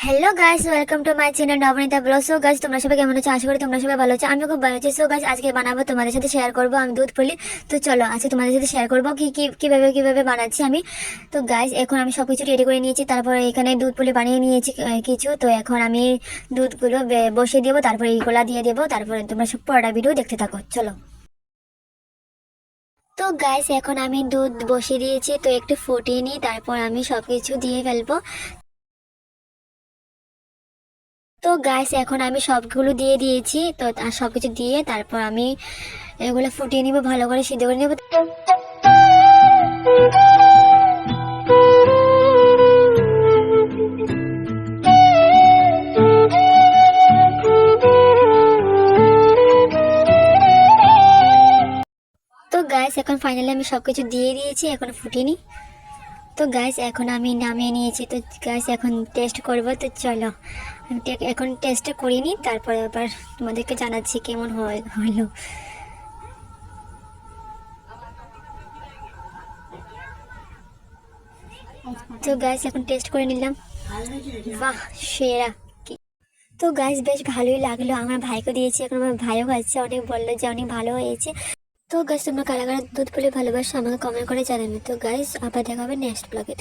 Hello guys, welcome to my channel Nabanita blog. So guys, তোমরা সবাই কেমন আছো? আশা করি তোমরা সবাই ভালো আছো। আমি খুব ভালো আছি। সো গাইস, আজকে বানাবো, তোমাদের সাথে শেয়ার করবো আমি দুধ পুলি। তো চলো আজকে তোমাদের সাথে শেয়ার করবো কিভাবে বানাচ্ছি আমি। তো গাইস, এখন আমি সবকিছু রেডি করে নিয়েছি। তারপরে এখানে দুধ পুলি বানিয়ে নিয়েছি কিছু। তো এখন আমি দুধগুলো বসিয়ে দেবো, তারপরে এইগুলা দিয়ে দেবো। তারপরে তোমরা সব পড়া ভিডিও দেখতে থাকো, চলো। তো গাইস, এখন আমি দুধ বসিয়ে দিয়েছি, তো একটু ফুটিয়ে নিই, তারপর আমি সবকিছু দিয়ে ফেলবো। তো গাইস, এখন আমি সবগুলো দিয়ে দিয়েছি, তো আর সবকিছু দিয়ে তারপর আমি এগুলো ফুটিয়ে নিব, ভালো করে সিদ্ধ করে নেব। তো গাইস, এখন ফাইনালি আমি সবকিছু দিয়ে দিয়েছি, এখন ফুটিয়ে নিই। তো গাইস, এখন আমি নামিয়ে নিয়েছি। তো গাইস, এখন টেস্ট করব। তো চলো আমি এখন টেস্টটা করিনি, তারপরে আবার তোমাদেরকে জানাচ্ছি কেমন হলো। তো গাইস, এখন টেস্ট করে নিলাম। বাহ, সেরা। তো গাইস, বেশ ভালোই লাগলো, আমার ভাইকে দিয়েছি, এখন আমার ভাইও খাচ্ছে, অনেক বললো যে অনেক ভালো হয়েছে। তো গাইস, তোমরা কারা কারা দুধ পুলি ভালোবাসো আমাকে কমেন্ট করে জানাবে। তো গাইস, আবার দেখা হবে নেক্সট ব্লগে।